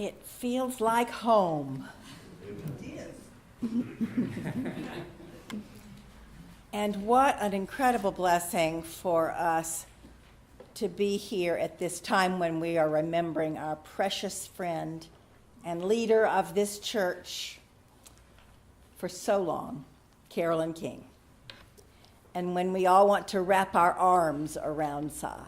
It feels like home. It is. And what an incredible blessing for us to be here at this time when we are remembering our precious friend and leader of this church for so long, Carolyn King. And when we all want to wrap our arms around Cy.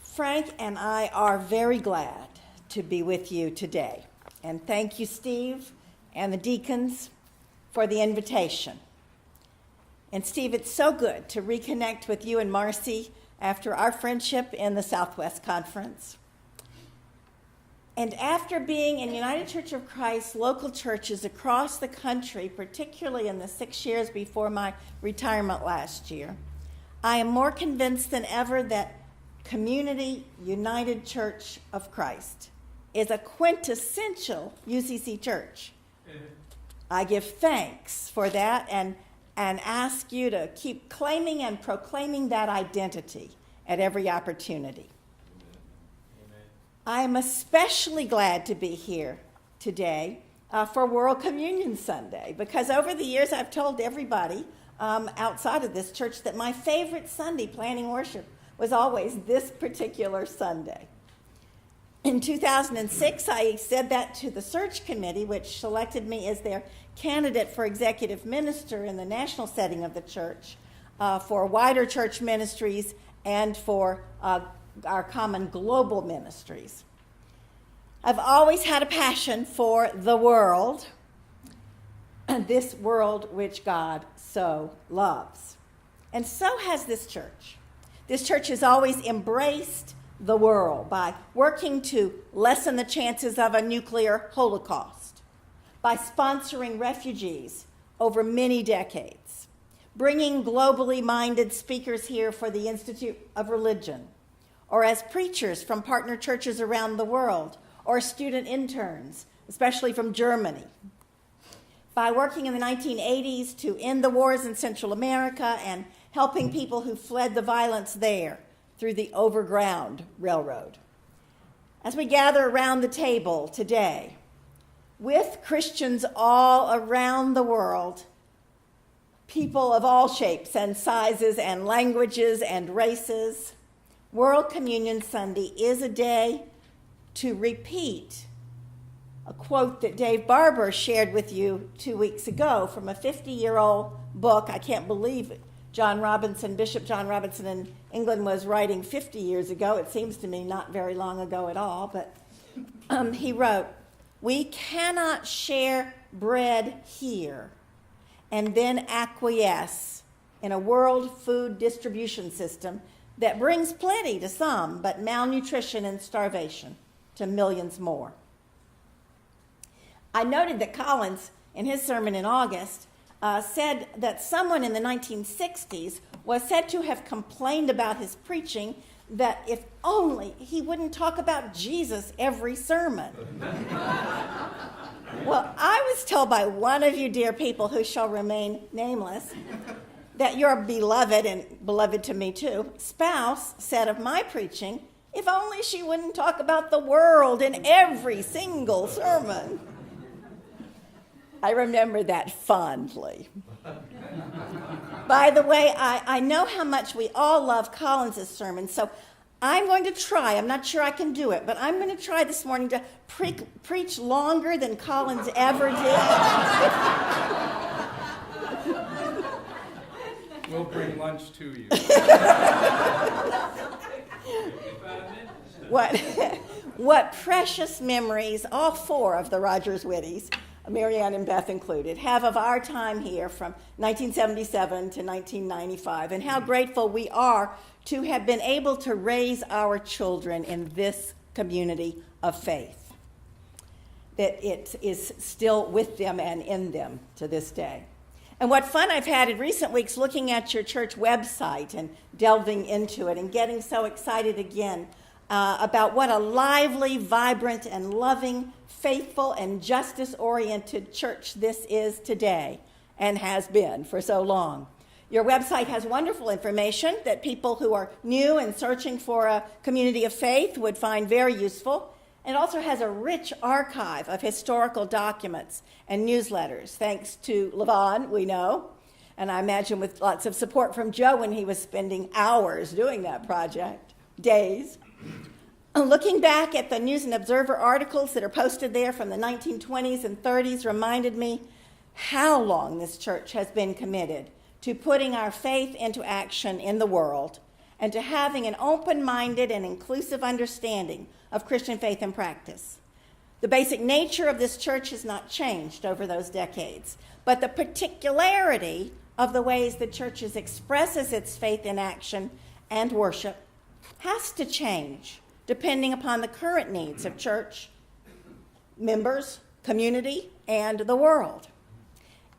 Frank and I are very glad to be with you today. And thank you, Steve, and the deacons for the invitation. And Steve, it's so good to reconnect with you and Marcy after our friendship in the Southwest Conference. And after being in United Church of Christ local churches across the country, particularly in the 6 years before my retirement last year, I am more convinced than ever that Community United Church of Christ is a quintessential UCC church. I give thanks for that and ask you to keep claiming and proclaiming that identity at every opportunity. Amen. I am especially glad to be here today for World Communion Sunday, because over the years I've told everybody outside of this church that my favorite Sunday planning worship was always this particular Sunday. In 2006, I said that to the search committee, which selected me as their candidate for executive minister in the national setting of the church, for wider church ministries and for our common global ministries. I've always had a passion for the world, this world which God so loves. And so has this church. This church has always embraced the world by working to lessen the chances of a nuclear holocaust, by sponsoring refugees over many decades, bringing globally minded speakers here for the Institute of Religion, or as preachers from partner churches around the world, or student interns, especially from Germany, by working in the 1980s to end the wars in Central America and helping people who fled the violence there through the Overground Railroad. As we gather around the table today, with Christians all around the world, people of all shapes and sizes and languages and races, World Communion Sunday is a day to repeat a quote that Dave Barber shared with you 2 weeks ago from a 50-year-old book. I can't believe it. Bishop John Robinson in England was writing 50 years ago. It seems to me not very long ago at all, but he wrote, "We cannot share bread here and then acquiesce in a world food distribution system that brings plenty to some, but malnutrition and starvation to millions more." I noted that Collins, in his sermon in August, said that someone in the 1960s was said to have complained about his preaching that if only he wouldn't talk about Jesus every sermon. Well, I was told by one of you dear people who shall remain nameless that your beloved, and beloved to me too, spouse said of my preaching, if only she wouldn't talk about the world in every single sermon. I remember that fondly. By the way, I know how much we all love Collins' sermon, so I'm going to try. I'm not sure I can do it, but I'm going to try this morning to preach longer than Collins ever did. We'll bring lunch to you. What precious memories all four of the Rogers-Wittes, Marianne and Beth included, have of our time here from 1977 to 1995, and how grateful we are to have been able to raise our children in this community of faith, that it is still with them and in them to this day. And what fun I've had in recent weeks looking at your church website and delving into it and getting so excited again about what a lively, vibrant, and loving, faithful, and justice-oriented church this is today and has been for so long. Your website has wonderful information that people who are new and searching for a community of faith would find very useful. It also has a rich archive of historical documents and newsletters, thanks to Levon, we know, and I imagine with lots of support from Joe when he was spending hours doing that project, days. Looking back at the News and Observer articles that are posted there from the 1920s and 30s reminded me how long this church has been committed to putting our faith into action in the world and to having an open-minded and inclusive understanding of Christian faith and practice. The basic nature of this church has not changed over those decades, but the particularity of the ways the church expresses its faith in action and worship has to change depending upon the current needs of church members, community, and the world.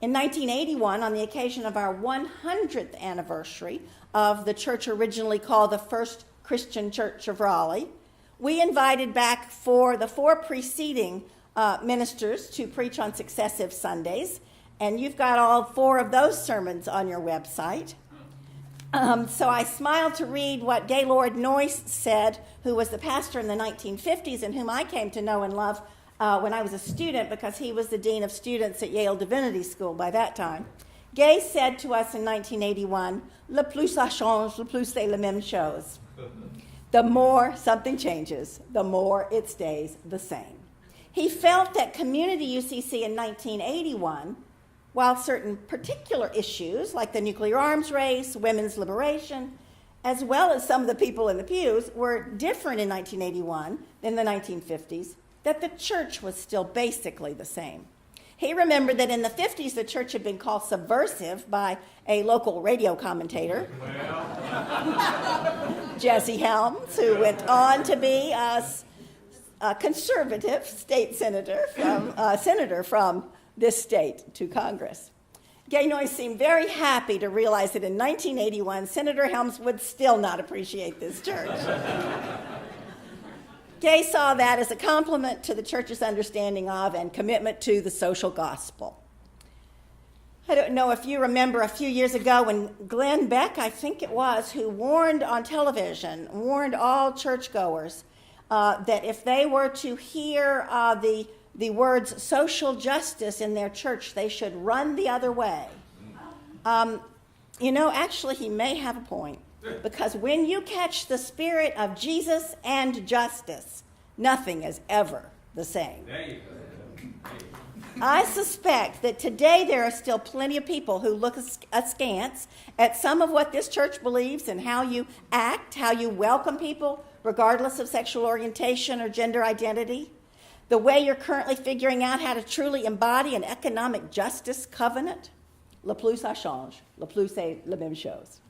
In 1981, on the occasion of our 100th anniversary of the church originally called the First Christian Church of Raleigh, we invited back for the 4 preceding ministers to preach on successive Sundays, and you've got all 4 of those sermons on your website. So I smiled to read what Gaylord Noyce said, who was the pastor in the 1950s and whom I came to know and love when I was a student because he was the dean of students at Yale Divinity School by that time. Gay said to us in 1981, "Le plus ça change, le plus c'est la même chose." The more something changes, the more it stays the same. He felt that Community UCC in 1981, while certain particular issues like the nuclear arms race, women's liberation, as well as some of the people in the pews were different in 1981 than the 1950s, that the church was still basically the same. He remembered that in the 50s, the church had been called subversive by a local radio commentator, Jesse Helms, who went on to be a conservative state senator from this state to Congress. Gay Noyce seemed very happy to realize that in 1981, Senator Helms would still not appreciate this church. Gay saw that as a compliment to the church's understanding of and commitment to the social gospel. I don't know if you remember a few years ago when Glenn Beck, I think it was, who warned on television, warned all churchgoers that if they were to hear the words social justice in their church, they should run the other way. Actually, he may have a point. Because when you catch the spirit of Jesus and justice, nothing is ever the same. There you go. I suspect that today there are still plenty of people who look askance at some of what this church believes and how you act, how you welcome people, regardless of sexual orientation or gender identity, the way you're currently figuring out how to truly embody an economic justice covenant. Le plus ça change, le plus c'est la même chose.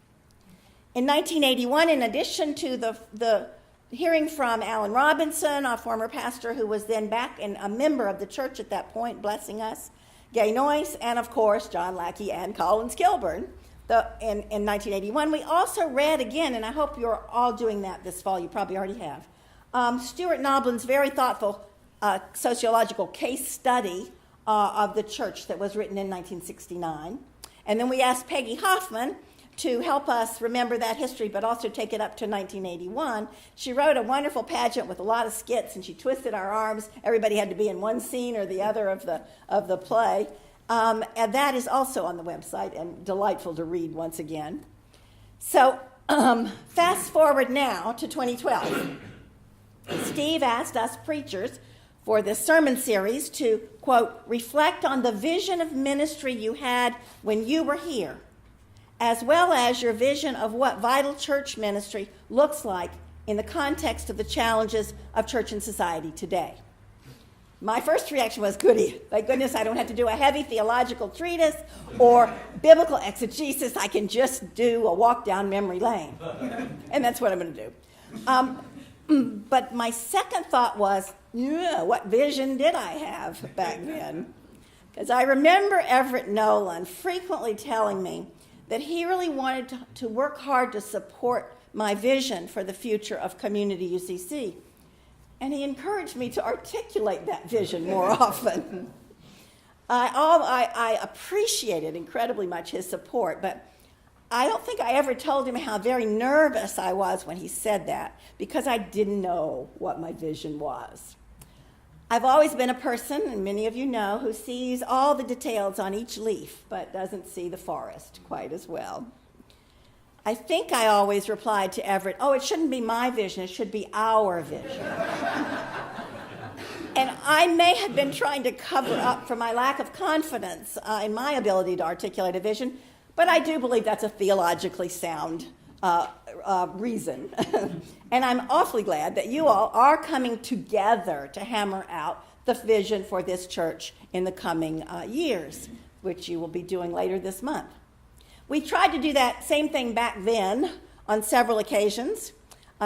In 1981, in addition to the hearing from Alan Robinson, a former pastor who was then back and a member of the church at that point, blessing us, Gay Noyce, and of course, John Lackey and Collins Kilburn, in 1981, we also read again, and I hope you're all doing that this fall, you probably already have, Stuart Noblin's very thoughtful sociological case study of the church that was written in 1969. And then we asked Peggy Hoffman to help us remember that history, but also take it up to 1981. She wrote a wonderful pageant with a lot of skits, and she twisted our arms. Everybody had to be in one scene or the other of the play. And that is also on the website and delightful to read once again. So fast forward now to 2012. Steve asked us preachers for this sermon series to, quote, reflect on the vision of ministry you had when you were here, as well as your vision of what vital church ministry looks like in the context of the challenges of church and society today. My first reaction was, goody, thank goodness I don't have to do a heavy theological treatise or biblical exegesis. I can just do a walk down memory lane. And that's what I'm going to do. But my second thought was, what vision did I have back then? Because I remember Everett Nolan frequently telling me that he really wanted to work hard to support my vision for the future of Community UCC. And he encouraged me to articulate that vision more often. I appreciated incredibly much his support, but I don't think I ever told him how very nervous I was when he said that, because I didn't know what my vision was. I've always been a person, and many of you know, who sees all the details on each leaf, but doesn't see the forest quite as well. I think I always replied to Everett, oh, it shouldn't be my vision, it should be our vision. And I may have been trying to cover up for my lack of confidence in my ability to articulate a vision, but I do believe that's a theologically sound reason. And I'm awfully glad that you all are coming together to hammer out the vision for this church in the coming years, which you will be doing later this month. We tried to do that same thing back then on several occasions.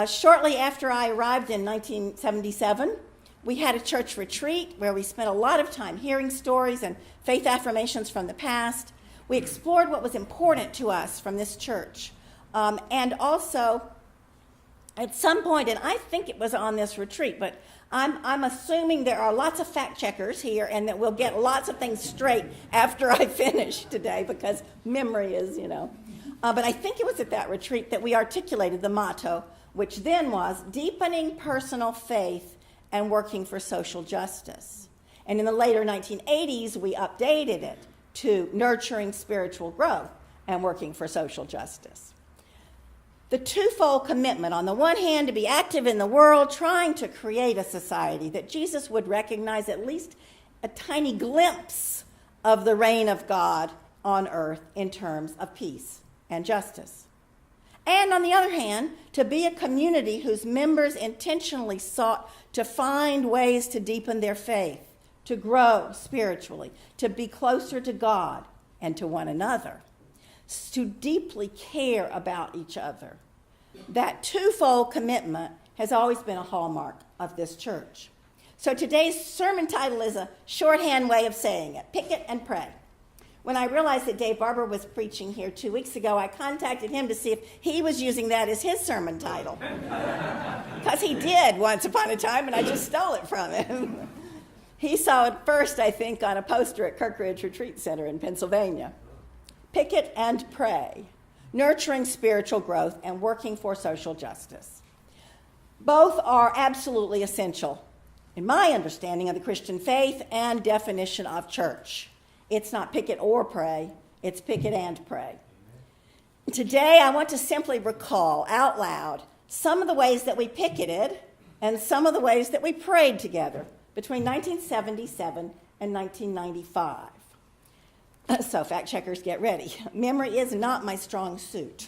Shortly after I arrived in 1977, we had a church retreat where we spent a lot of time hearing stories and faith affirmations from the past. We explored what was important to us from this church. And also, at some point, and I think it was on this retreat, but I'm assuming there are lots of fact checkers here and that we'll get lots of things straight after I finish today, because memory is, But I think it was at that retreat that we articulated the motto, which then was deepening personal faith and working for social justice. And in the later 1980s, we updated it to nurturing spiritual growth and working for social justice. The twofold commitment, on the one hand, to be active in the world, trying to create a society that Jesus would recognize at least a tiny glimpse of the reign of God on earth in terms of peace and justice. And on the other hand, to be a community whose members intentionally sought to find ways to deepen their faith, to grow spiritually, to be closer to God and to one another, to deeply care about each other. That twofold commitment has always been a hallmark of this church. So today's sermon title is a shorthand way of saying it: picket and pray. When I realized that Dave Barber was preaching here 2 weeks ago, I contacted him to see if he was using that as his sermon title. Because he did once upon a time, and I just stole it from him. He saw it first, I think, on a poster at Kirkridge Retreat Center in Pennsylvania. Picket and pray, nurturing spiritual growth and working for social justice. Both are absolutely essential in my understanding of the Christian faith and definition of church. It's not picket or pray, it's picket and pray. Today, I want to simply recall out loud some of the ways that we picketed and some of the ways that we prayed together between 1977 and 1995. So, fact checkers, get ready. Memory is not my strong suit.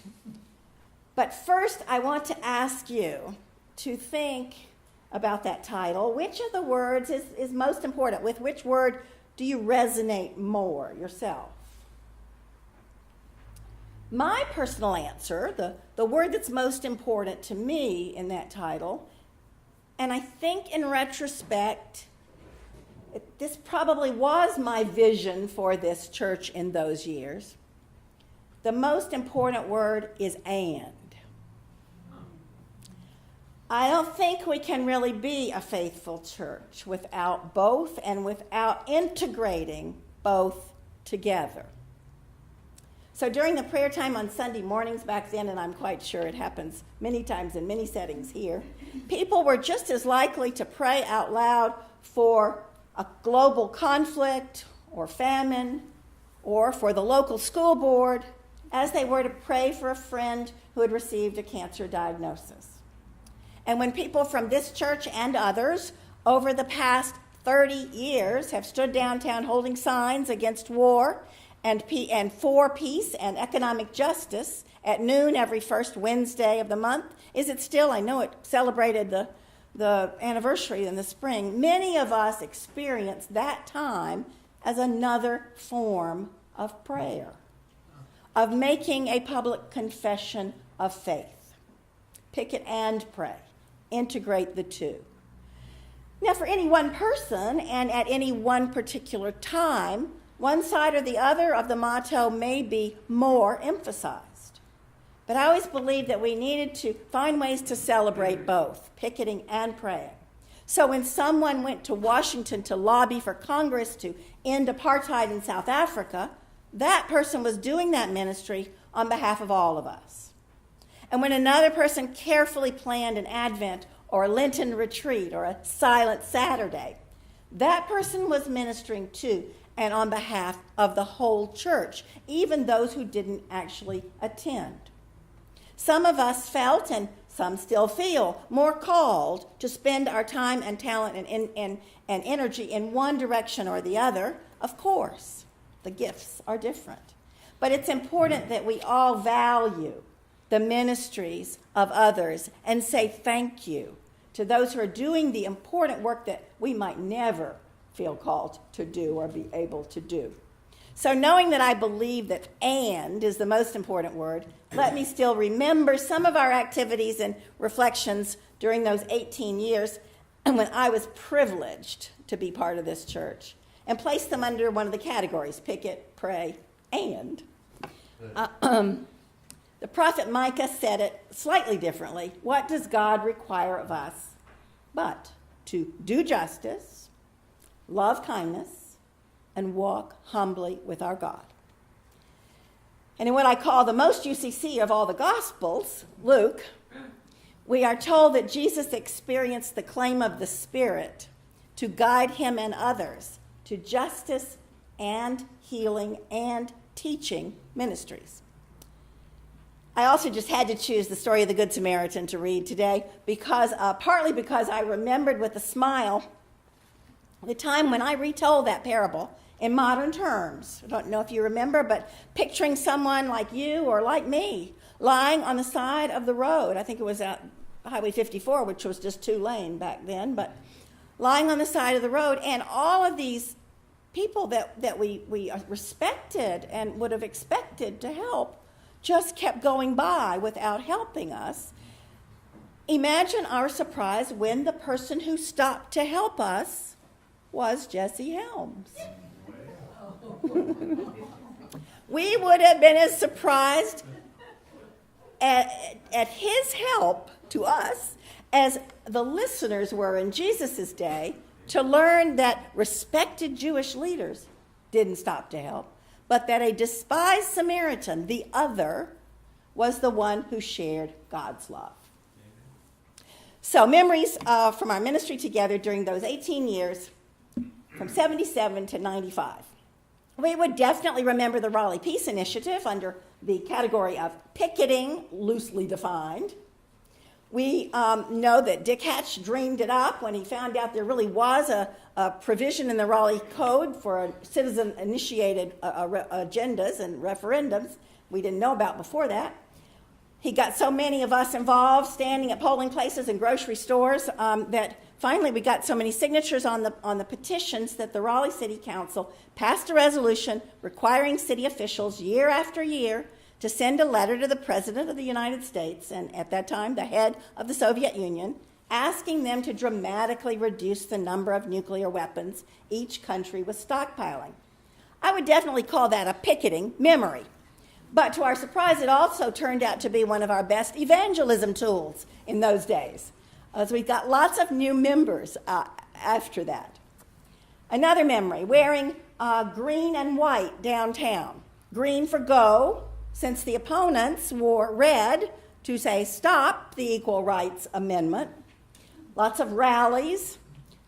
But first, I want to ask you to think about that title. Which of the words is most important? With which word do you resonate more yourself? My personal answer, the word that's most important to me in that title, and I think in retrospect, this probably was my vision for this church in those years. The most important word is and. I don't think we can really be a faithful church without both and without integrating both together. So during the prayer time on Sunday mornings back then, and I'm quite sure it happens many times in many settings here, people were just as likely to pray out loud for a global conflict or famine or for the local school board as they were to pray for a friend who had received a cancer diagnosis. And when people from this church and others over the past 30 years have stood downtown holding signs against war and for peace and economic justice at noon every first Wednesday of the month, is it still? I know it celebrated the anniversary in the spring. Many of us experience that time as another form of prayer, of making a public confession of faith. Picket and pray. Integrate the two. Now, for any one person and at any one particular time, one side or the other of the motto may be more emphasized. But I always believed that we needed to find ways to celebrate both, picketing and praying. So when someone went to Washington to lobby for Congress to end apartheid in South Africa, that person was doing that ministry on behalf of all of us. And when another person carefully planned an Advent or a Lenten retreat or a silent Saturday, that person was ministering to and on behalf of the whole church, even those who didn't actually attend. Some of us felt, and some still feel, more called to spend our time and talent and energy in one direction or the other. Of course, the gifts are different. But it's important that we all value the ministries of others and say thank you to those who are doing the important work that we might never feel called to do or be able to do. So knowing that I believe that "and" is the most important word, let me still remember some of our activities and reflections during those 18 years when I was privileged to be part of this church, and place them under one of the categories: picket, pray, and. The prophet Micah said it slightly differently. What does God require of us but to do justice, love kindness, and walk humbly with our God? And in what I call the most UCC of all the Gospels, Luke, we are told that Jesus experienced the claim of the Spirit to guide him and others to justice and healing and teaching ministries. I also just had to choose the story of the Good Samaritan to read today because, partly because I remembered with a smile the time when I retold that parable in modern terms. I don't know if you remember, but picturing someone like you or like me lying on the side of the road. I think it was Highway 54, which was just 2-lane back then, but lying on the side of the road, and all of these people that we respected and would have expected to help just kept going by without helping us. Imagine our surprise when the person who stopped to help us was Jesse Helms. We would have been as surprised at his help to us as the listeners were in Jesus' day to learn that respected Jewish leaders didn't stop to help, but that a despised Samaritan, the other, was the one who shared God's love. So memories from our ministry together during those 18 years, from 77 to 95. We would definitely remember the Raleigh Peace Initiative under the category of picketing, loosely defined. We know that Dick Hatch dreamed it up when he found out there really was a provision in the Raleigh Code for citizen-initiated agendas and referendums we didn't know about before that. He got so many of us involved, standing at polling places and grocery stores, that finally we got so many signatures on the petitions that the Raleigh City Council passed a resolution requiring city officials year after year to send a letter to the President of the United States, and at that time the head of the Soviet Union, asking them to dramatically reduce the number of nuclear weapons each country was stockpiling. I would definitely call that a picketing memory. But to our surprise, it also turned out to be one of our best evangelism tools in those days, as we got lots of new members after that. Another memory, wearing green and white downtown. Green for go, since the opponents wore red to say stop the Equal Rights Amendment. Lots of rallies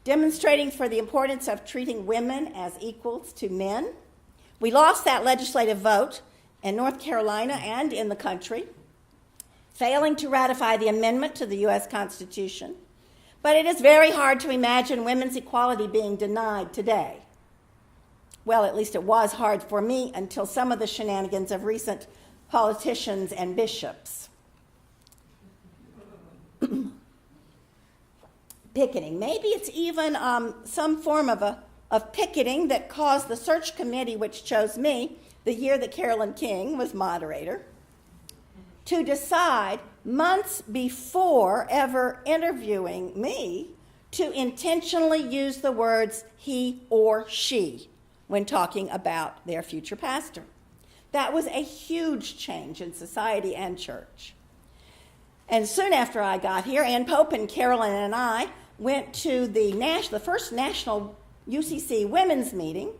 demonstrating for the importance of treating women as equals to men. We lost that legislative vote in North Carolina and in the country, failing to ratify the amendment to the U.S. Constitution. But it is very hard to imagine women's equality being denied today. Well, at least it was hard for me until some of the shenanigans of recent politicians and bishops. Picketing. Maybe it's even some form of picketing that caused the search committee, which chose me the year that Carolyn King was moderator, to decide months before ever interviewing me to intentionally use the words he or she when talking about their future pastor. That was a huge change in society and church. And soon after I got here, Ann Pope and Carolyn and I went to the first national UCC women's meeting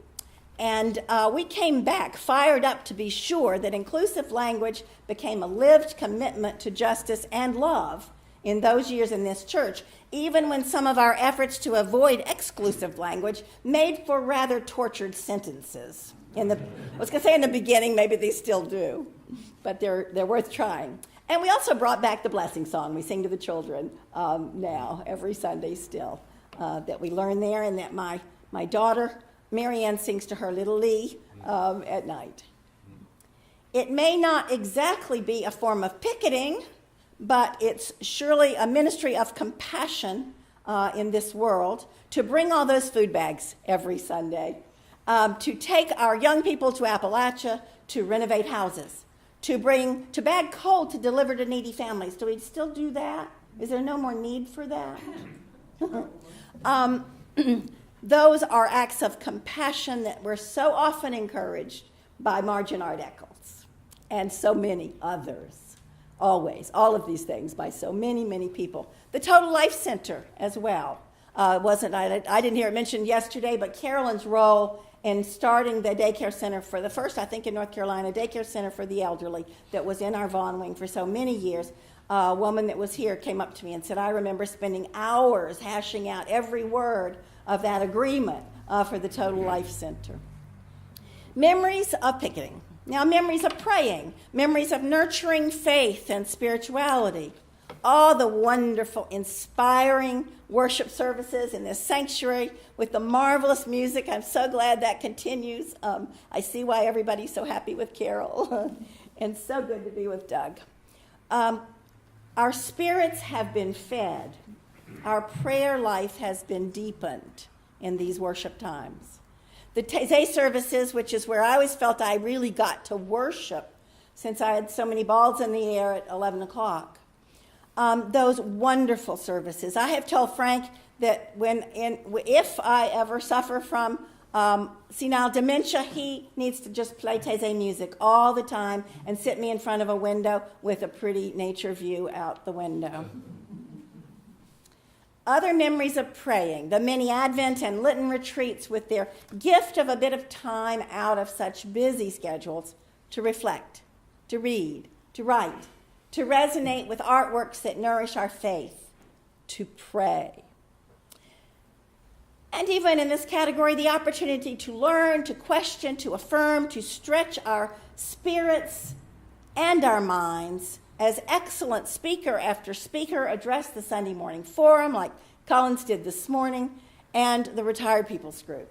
And we came back fired up to be sure that inclusive language became a lived commitment to justice and love in those years in this church, even when some of our efforts to avoid exclusive language made for rather tortured sentences. I was going to say in the beginning, maybe they still do, but they're worth trying. And we also brought back the blessing song we sing to the children now, every Sunday still, that we learn there, and that my daughter, Marianne, sings to her little Lee at night. It may not exactly be a form of picketing, but it's surely a ministry of compassion in this world to bring all those food bags every Sunday, to take our young people to Appalachia to renovate houses, to bag coal to deliver to needy families. Do we still do that? Is there no more need for that? Those are acts of compassion that were so often encouraged by Margin Art Eccles and so many others. Always, all of these things by so many, many people. The Total Life Center as well. I didn't hear it mentioned yesterday, but Carolyn's role in starting the daycare center for the first, I think in North Carolina, daycare center for the elderly that was in our Vaughan wing for so many years. A woman that was here came up to me and said, I remember spending hours hashing out every word of that agreement for the Total Life Center. Memories of picketing. Now, memories of praying, memories of nurturing faith and spirituality, all the wonderful, inspiring worship services in this sanctuary with the marvelous music. I'm so glad that continues. I see why everybody's so happy with Carol, and so good to be with Doug. Our spirits have been fed. Our prayer life has been deepened in these worship times. The Taizé services, which is where I always felt I really got to worship since I had so many balls in the air at 11 o'clock. Those wonderful services. I have told Frank that if I ever suffer from senile dementia, he needs to just play Taizé music all the time and sit me in front of a window with a pretty nature view out the window. Other memories of praying, the many Advent and Lenten retreats with their gift of a bit of time out of such busy schedules to reflect, to read, to write, to resonate with artworks that nourish our faith, to pray. And even in this category, the opportunity to learn, to question, to affirm, to stretch our spirits and our minds as excellent speaker after speaker addressed the Sunday morning forum, like Collins did this morning, and the Retired People's Group.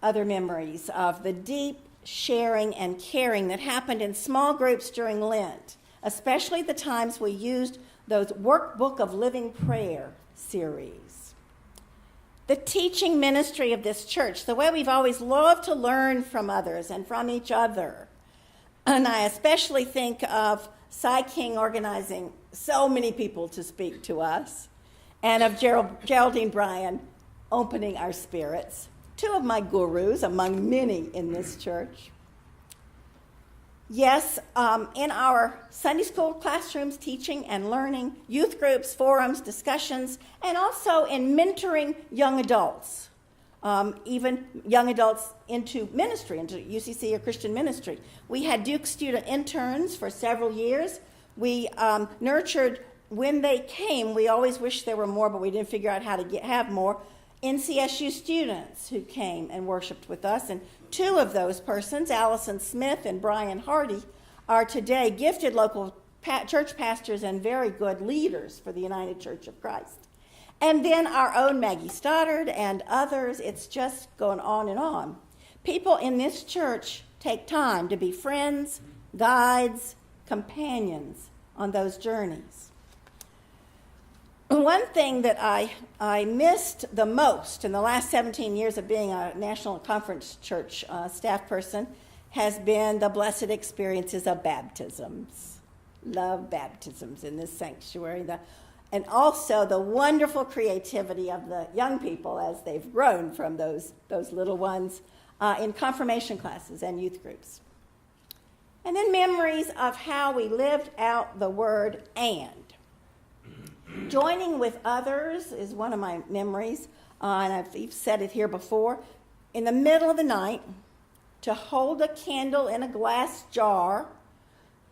Other memories of the deep sharing and caring that happened in small groups during Lent, especially the times we used those Workbook of Living Prayer series. The teaching ministry of this church, the way we've always loved to learn from others and from each other. And I especially think of Cy King organizing so many people to speak to us, and of Geraldine Bryan opening our spirits, two of my gurus among many in this church. Yes, in our Sunday school classrooms, teaching and learning, youth groups, forums, discussions, and also in mentoring young adults. Even young adults into ministry, into UCC or Christian ministry. We had Duke student interns for several years. We nurtured, when they came, we always wished there were more, but we didn't figure out how to have more, NCSU students who came and worshiped with us. And two of those persons, Allison Smith and Brian Hardy, are today gifted local church pastors and very good leaders for the United Church of Christ. And then our own Maggie Stoddard and others, it's just going on and on. People in this church take time to be friends, guides, companions on those journeys. One thing that I missed the most in the last 17 years of being a National Conference Church staff person has been the blessed experiences of baptisms. Love baptisms in this sanctuary. And also the wonderful creativity of the young people as they've grown from those little ones in confirmation classes and youth groups. And then memories of how we lived out the word and. Joining with others is one of my memories, and I've said it here before. in the middle of the night to hold a candle in a glass jar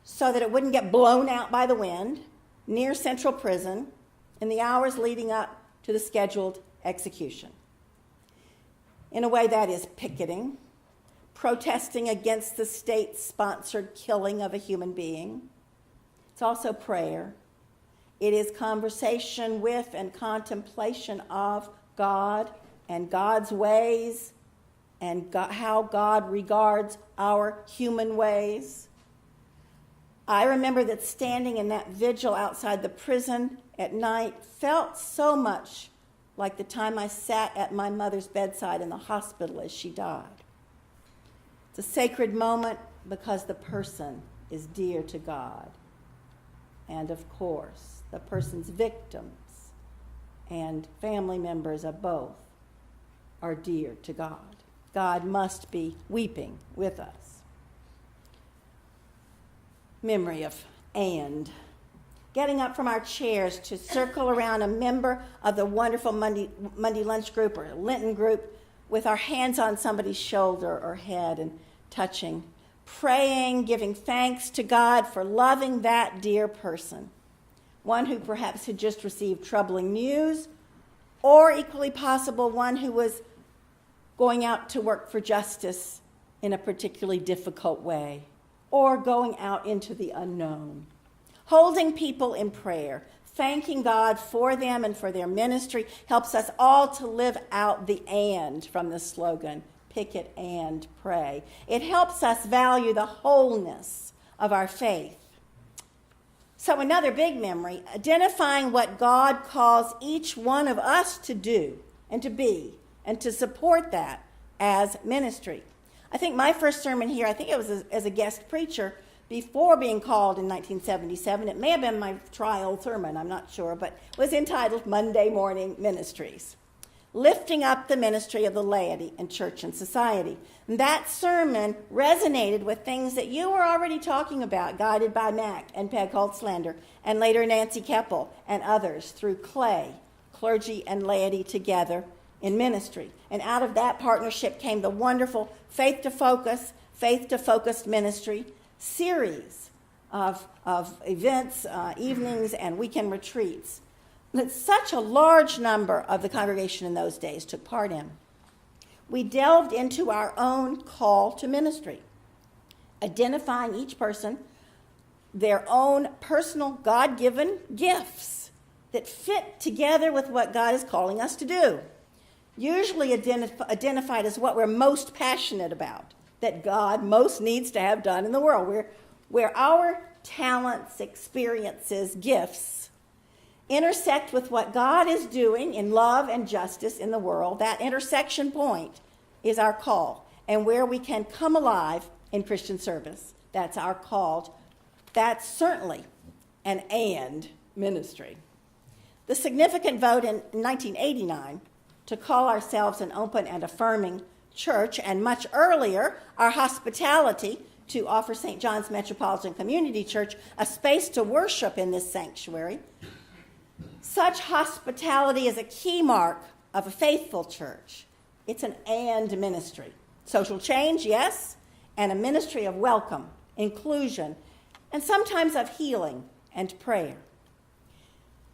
so that it wouldn't get blown out by the wind near Central Prison in the hours leading up to the scheduled execution. In a way, that is picketing, protesting against the state-sponsored killing of a human being. It's also prayer. It is conversation with and contemplation of God and God's ways and how God regards our human ways. I remember that standing in that vigil outside the prison at night felt so much like the time I sat at my mother's bedside in the hospital as she died. It's a sacred moment because the person is dear to God. And of course, the person's victims and family members of both are dear to God. God must be weeping with us. Memory of and. Getting up from our chairs to circle around a member of the wonderful Monday lunch group or Lenten group with our hands on somebody's shoulder or head and touching, praying, giving thanks to God for loving that dear person, one who perhaps had just received troubling news, or equally possible, one who was going out to work for justice in a particularly difficult way, or going out into the unknown. Holding people in prayer, thanking God for them and for their ministry helps us all to live out the and from the slogan, picket and pray. It helps us value the wholeness of our faith. So another big memory, identifying what God calls each one of us to do and to be and to support that as ministry. I think my first sermon here, I think it was as a guest preacher, before being called in 1977, it may have been my trial sermon, I'm not sure, but was entitled Monday Morning Ministries, lifting up the ministry of the laity in church and society. And that sermon resonated with things that you were already talking about, guided by Mac and Peg Holtzlander, and later Nancy Keppel and others through Clay, clergy and laity together in ministry. And out of that partnership came the wonderful Faith to Focused Ministry series of events, evenings, and weekend retreats that such a large number of the congregation in those days took part in. We delved into our own call to ministry, identifying each person their own personal God-given gifts that fit together with what God is calling us to do, usually identified as what we're most passionate about, that God most needs to have done in the world, where our talents, experiences, gifts intersect with what God is doing in love and justice in the world. That intersection point is our call, and where we can come alive in Christian service. That's our call. That's certainly an and ministry. The significant vote in 1989 to call ourselves an open and affirming church, and much earlier, our hospitality to offer St. John's Metropolitan Community Church a space to worship in this sanctuary. Such hospitality is a key mark of a faithful church. It's an and ministry. Social change, yes, and a ministry of welcome, inclusion, and sometimes of healing and prayer.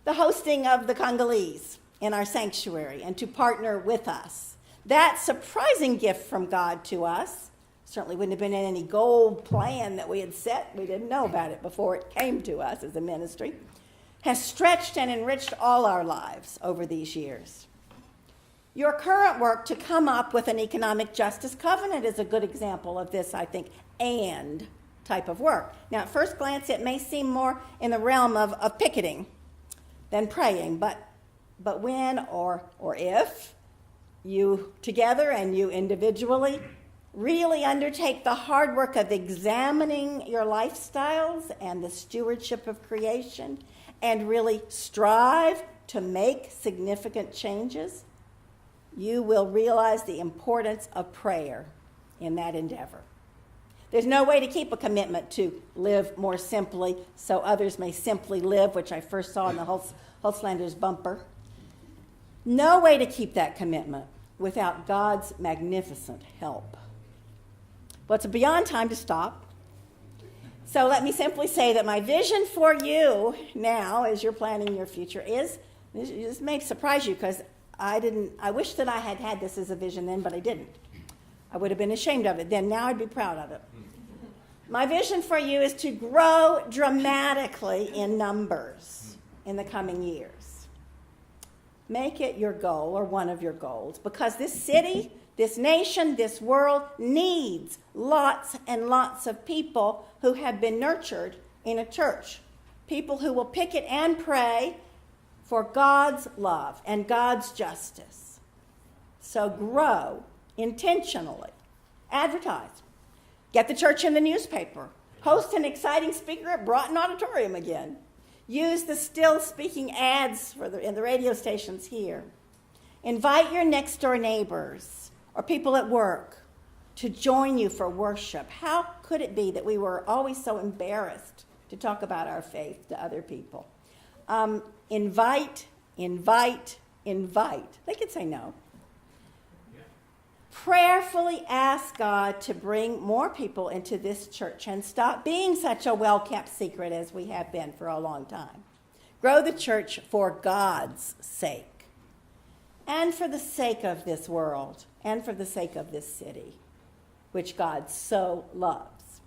The hosting of the Congolese in our sanctuary and to partner with us. That surprising gift from God to us, certainly wouldn't have been in any goal plan that we had set. We didn't know about it before it came to us as a ministry, has stretched and enriched all our lives over these years. Your current work to come up with an economic justice covenant is a good example of this, I think, and type of work. Now, at first glance, it may seem more in the realm of picketing than praying, but when or if you together and you individually really undertake the hard work of examining your lifestyles and the stewardship of creation and really strive to make significant changes, you will realize the importance of prayer in that endeavor. There's no way to keep a commitment to live more simply so others may simply live, which I first saw in the Holtzlander's bumper. No way to keep that commitment without God's magnificent help. Well, it's beyond time to stop. So let me simply say that my vision for you now, as you're planning your future, is, this may surprise you because I wish that I had had this as a vision then, but I didn't. I would have been ashamed of it then. Now I'd be proud of it. My vision for you is to grow dramatically in numbers in the coming years. Make it your goal or one of your goals, because this city, this nation, this world needs lots and lots of people who have been nurtured in a church. People who will picket and pray for God's love and God's justice. So grow intentionally. Advertise. Get the church in the newspaper. Host an exciting speaker at Broughton Auditorium again. Use the still speaking ads in the radio stations here. Invite your next door neighbors or people at work to join you for worship. How could it be that we were always so embarrassed to talk about our faith to other people? Invite. They could say no. Prayerfully ask God to bring more people into this church and stop being such a well-kept secret as we have been for a long time. Grow the church for God's sake, and for the sake of this world, and for the sake of this city, which God so loves.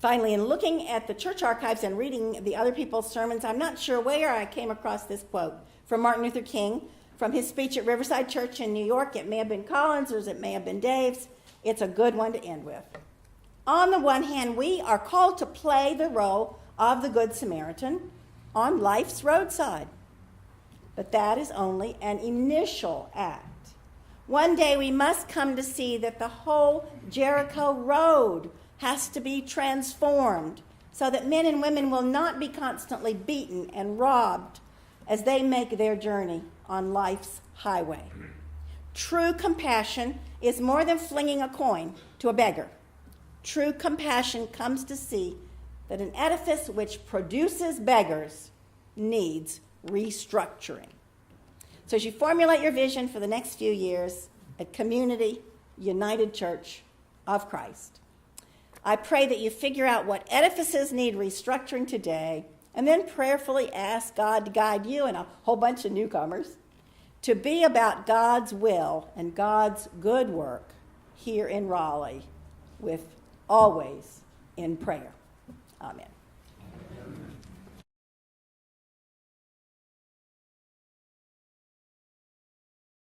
Finally, in looking at the church archives and reading the other people's sermons, I'm not sure where I came across this quote from Martin Luther King, from his speech at Riverside Church in New York. It may have been Collins or it may have been Dave's. It's a good one to end with. On the one hand, we are called to play the role of the Good Samaritan on life's roadside. But that is only an initial act. One day we must come to see that the whole Jericho road has to be transformed so that men and women will not be constantly beaten and robbed as they make their journey on life's highway. True compassion is more than flinging a coin to a beggar. True compassion comes to see that an edifice which produces beggars needs restructuring. So as you formulate your vision for the next few years at Community United Church of Christ, I pray that you figure out what edifices need restructuring today, and then prayerfully ask God to guide you and a whole bunch of newcomers to be about God's will and God's good work here in Raleigh, with always in prayer. Amen.